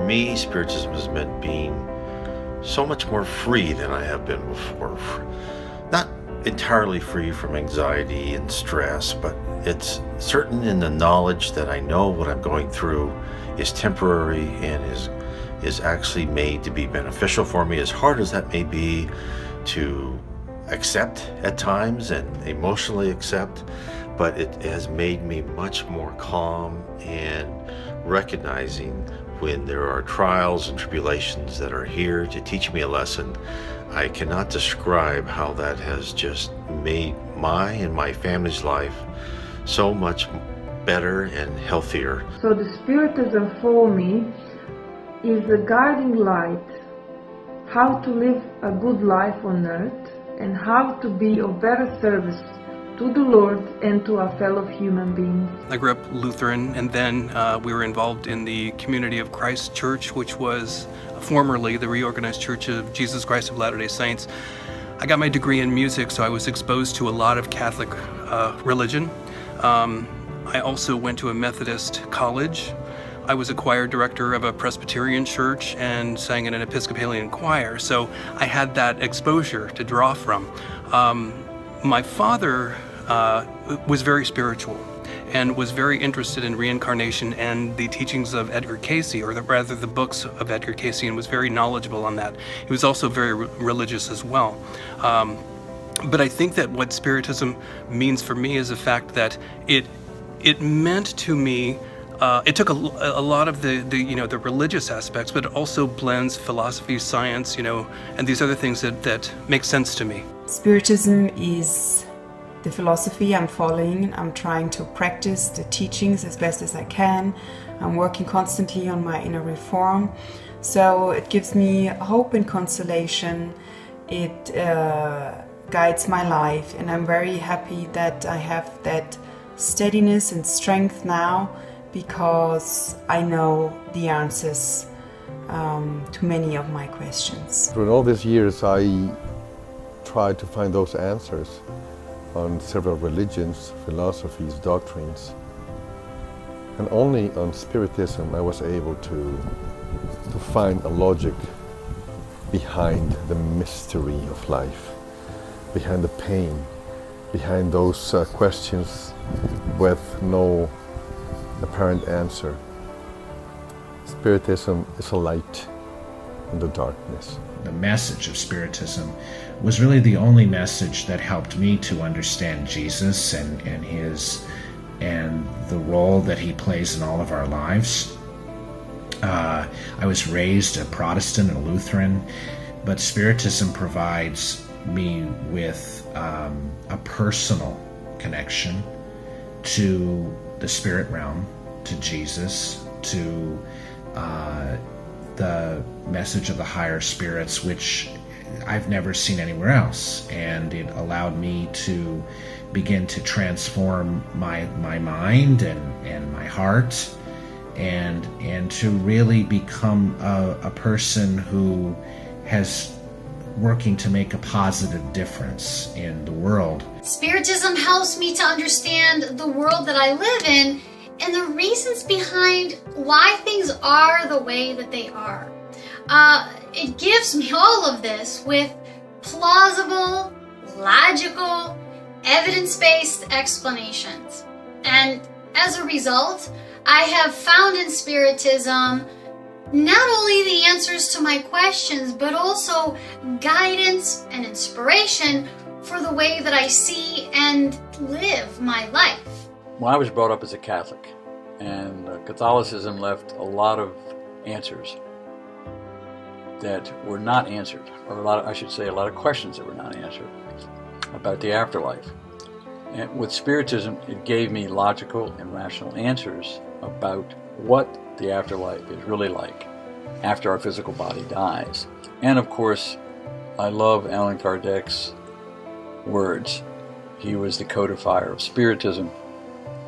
For me, Spiritism has meant being so much more free than I have been before. Not entirely free from anxiety and stress, but it's certain in the knowledge that I know what I'm going through is temporary and is actually made to be beneficial for me, as hard as that may be to accept at times and emotionally accept. But it has made me much more calm and recognizing when there are trials and tribulations that are here to teach me a lesson. I cannot describe how that has just made my and my family's life so much better and healthier. So the Spiritism for me is a guiding light, how to live a good life on earth and how to be of better service to the Lord and to our fellow human beings. I grew up Lutheran, and then we were involved in the Community of Christ Church, which was formerly the Reorganized Church of Jesus Christ of Latter-day Saints. I got my degree in music, so I was exposed to a lot of Catholic religion. I also went to a Methodist college. I was a choir director of a Presbyterian church and sang in an Episcopalian choir, so I had that exposure to draw from. My father was very spiritual and was very interested in reincarnation and the teachings of Edgar Cayce, or rather the books of Edgar Cayce, and was very knowledgeable on that. He was also very religious as well. But I think that what Spiritism means for me is the fact that it meant to me, it took a lot of the religious aspects, but it also blends philosophy, science, and these other things that make sense to me. Spiritism is the philosophy I'm following. I'm trying to practice the teachings as best as I can. I'm working constantly on my inner reform. So it gives me hope and consolation. It guides my life, and I'm very happy that I have that steadiness and strength now, because I know the answers to many of my questions. Through all these years, I tried to find those answers on several religions, philosophies, doctrines. And only on Spiritism I was able to find a logic behind the mystery of life, behind the pain, behind those questions with no apparent answer. Spiritism is a light in the darkness. The message of Spiritism was really the only message that helped me to understand Jesus and the role that he plays in all of our lives. I was raised a Protestant and a Lutheran, but Spiritism provides me with a personal connection to the spirit realm, to Jesus, to the message of the higher spirits, which I've never seen anywhere else. And it allowed me to begin to transform my mind and my heart, and to really become a person who has working to make a positive difference in the world. Spiritism helps me to understand the world that I live in and the reasons behind why things are the way that they are. It gives me all of this with plausible, logical, evidence-based explanations. And as a result, I have found in Spiritism not only the answers to my questions, but also guidance and inspiration for the way that I see and live my life. Well, I was brought up as a Catholic, and Catholicism left a lot of answers that were not answered, or a lot of questions that were not answered about the afterlife. And with Spiritism, it gave me logical and rational answers about what the afterlife is really like after our physical body dies. And of course, I love Allan Kardec's words. He was the codifier of Spiritism,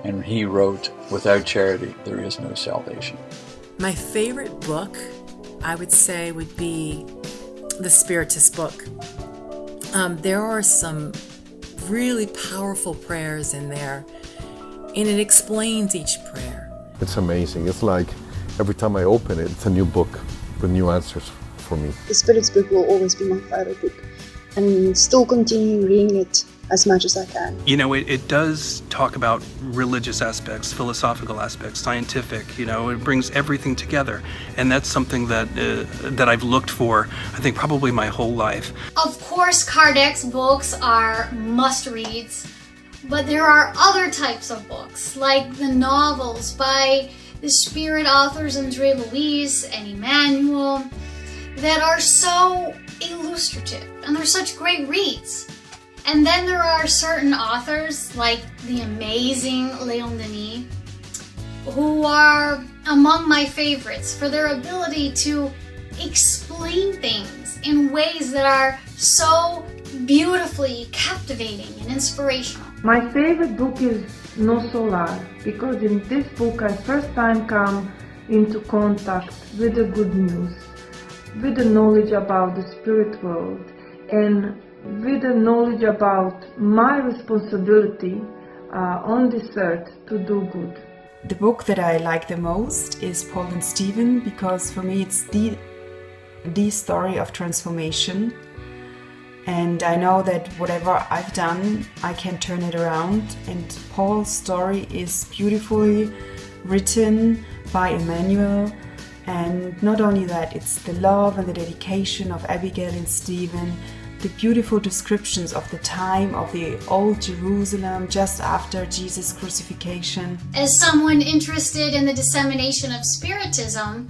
and he wrote, "Without charity, there is no salvation." My favorite book, I would say, would be the Spiritist book. There are some really powerful prayers in there, and it explains each prayer. It's amazing. It's like every time I open it, it's a new book with new answers for me. The Spirit's book will always be my favorite book, and still continue reading it as much as I can. You know, it does talk about religious aspects, philosophical aspects, scientific, you know, it brings everything together. And that's something that I've looked for, I think, probably my whole life. Of course, Kardec's books are must-reads, but there are other types of books, like the novels by the Spirit authors Andre Louise and Emmanuel, that are so illustrative, and they're such great reads. And then there are certain authors, like the amazing Léon Denis, who are among my favorites for their ability to explain things in ways that are so beautifully captivating and inspirational. My favorite book is No Solar, because in this book I first time come into contact with the good news, with the knowledge about the spirit world, and with the knowledge about my responsibility on this earth to do good. The book that I like the most is Paul and Stephen, because for me it's the story of transformation. And I know that whatever I've done, I can turn it around. And Paul's story is beautifully written by Emmanuel. And not only that, it's the love and the dedication of Abigail and Stephen, the beautiful descriptions of the time of the old Jerusalem just after Jesus' crucifixion. As someone interested in the dissemination of Spiritism,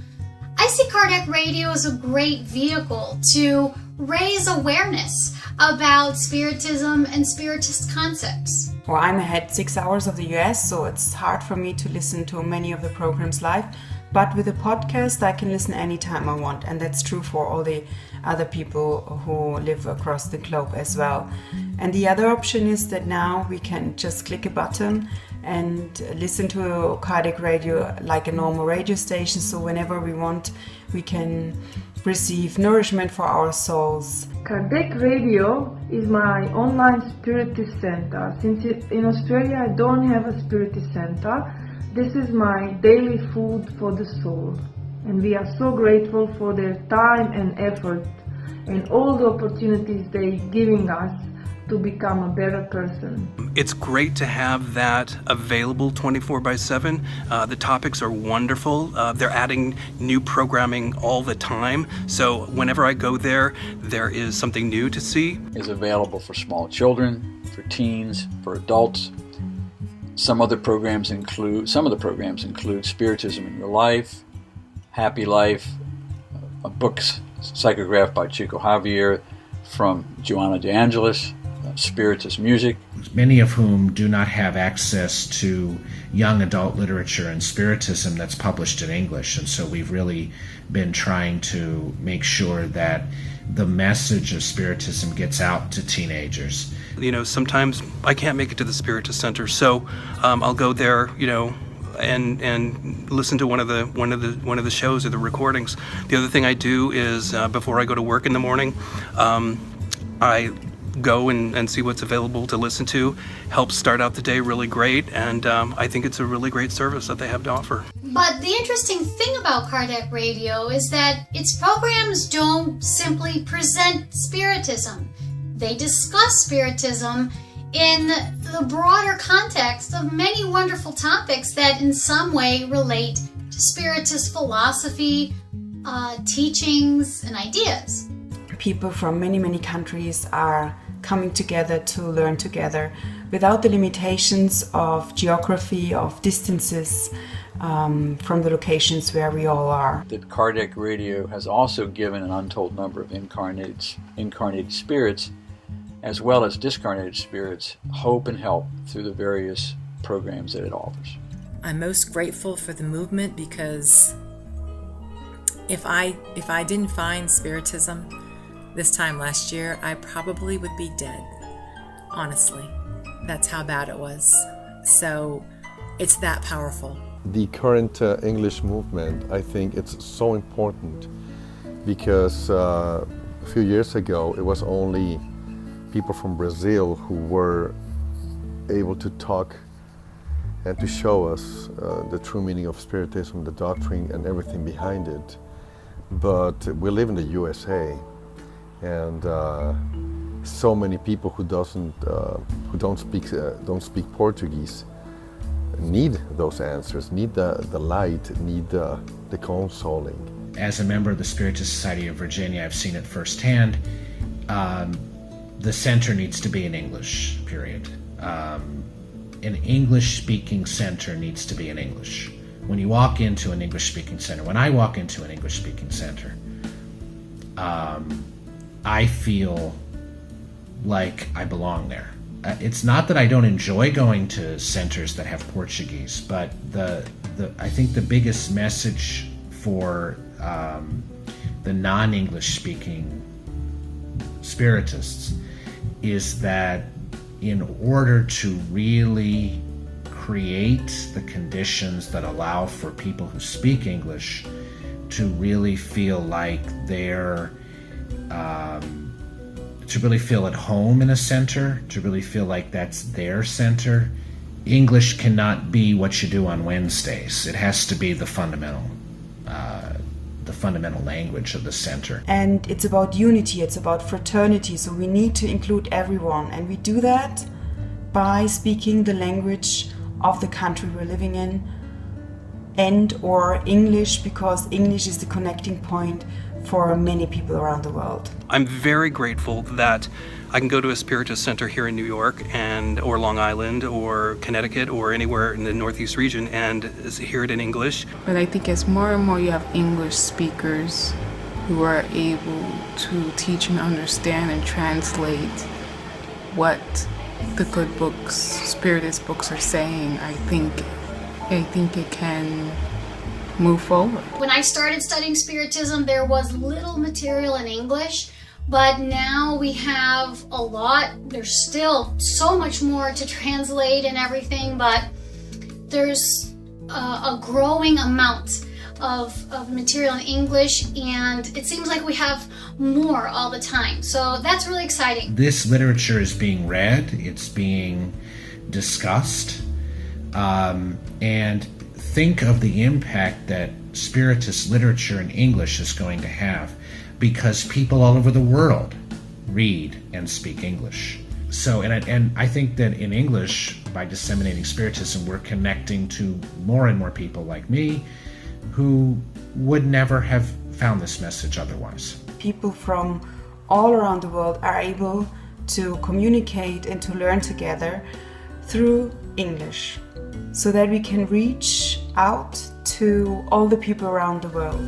I see Kardec Radio as a great vehicle to raise awareness about Spiritism and Spiritist concepts. Well, I'm ahead 6 hours of the US, so it's hard for me to listen to many of the programs live. But with a podcast, I can listen anytime I want, and that's true for all the other people who live across the globe as well. And the other option is that now we can just click a button and listen to Kardec Radio like a normal radio station, so whenever we want, we can receive nourishment for our souls. Kardec Radio is my online Spiritist center. Since in Australia I don't have a Spiritist center, this is my daily food for the soul. And we are so grateful for their time and effort and all the opportunities they're giving us to become a better person. It's great to have that available 24/7. The topics are wonderful. They're adding new programming all the time. So whenever I go there, there is something new to see. It's available for small children, for teens, for adults. Some of the programs include Spiritism in Your Life, Happy Life, books psychographed by Chico Javier, from Joanna de Angelis, Spiritist music. Many of whom do not have access to young adult literature and Spiritism that's published in English, and so we've really been trying to make sure that the message of Spiritism gets out to teenagers. You know, sometimes I can't make it to the Spiritist Center, so I'll go there, you know, and listen to one of the shows or the recordings. The other thing I do is before I go to work in the morning, I go and see what's available to listen to. Helps start out the day really great, and I think it's a really great service that they have to offer. But the interesting thing about Kardec Radio is that its programs don't simply present Spiritism. They discuss Spiritism in the broader context of many wonderful topics that in some way relate to Spiritist philosophy, teachings, and ideas. People from many countries are coming together to learn together without the limitations of geography, of distances from the locations where we all are. That Kardec Radio has also given an untold number of incarnated spirits, as well as discarnated spirits, hope and help through the various programs that it offers. I'm most grateful for the movement, because if I didn't find Spiritism this time last year, I probably would be dead. Honestly, that's how bad it was. So it's that powerful. The current English movement, I think it's so important, because a few years ago it was only people from Brazil who were able to talk and to show us the true meaning of Spiritism, the doctrine, and everything behind it. But we live in the USA, and so many people who don't speak Portuguese need those answers, need the light, need the consoling. As a member of the Spiritist Society of Virginia, I've seen it firsthand. The center needs to be in English, period. An English-speaking center needs to be in English. When you walk into an English-speaking center, when I walk into an English-speaking center, I feel like I belong there. It's not that I don't enjoy going to centers that have Portuguese, but I think the biggest message for the non-English speaking Spiritists is that in order to really create the conditions that allow for people who speak English to really feel like they're to really feel at home in a center, to really feel like that's their center, English cannot be what you do on Wednesdays. It has to be the fundamental language of the center. And it's about unity, it's about fraternity, so we need to include everyone, and we do that by speaking the language of the country we're living in, and or English, because English is the connecting point for many people around the world. I'm very grateful that I can go to a Spiritist center here in New York or Long Island or Connecticut or anywhere in the Northeast region and hear it in English. But I think as more and more you have English speakers who are able to teach and understand and translate what the good books, Spiritist books are saying, I think it can move forward. When I started studying Spiritism, there was little material in English, but now we have a lot. There's still so much more to translate and everything, but there's a growing amount of material in English, and it seems like we have more all the time. So that's really exciting. This literature is being read, it's being discussed, and think of the impact that Spiritist literature in English is going to have, because people all over the world read and speak English. So, and I think that in English, by disseminating Spiritism, we're connecting to more and more people like me who would never have found this message otherwise. People from all around the world are able to communicate and to learn together through English, so that we can reach out to all the people around the world.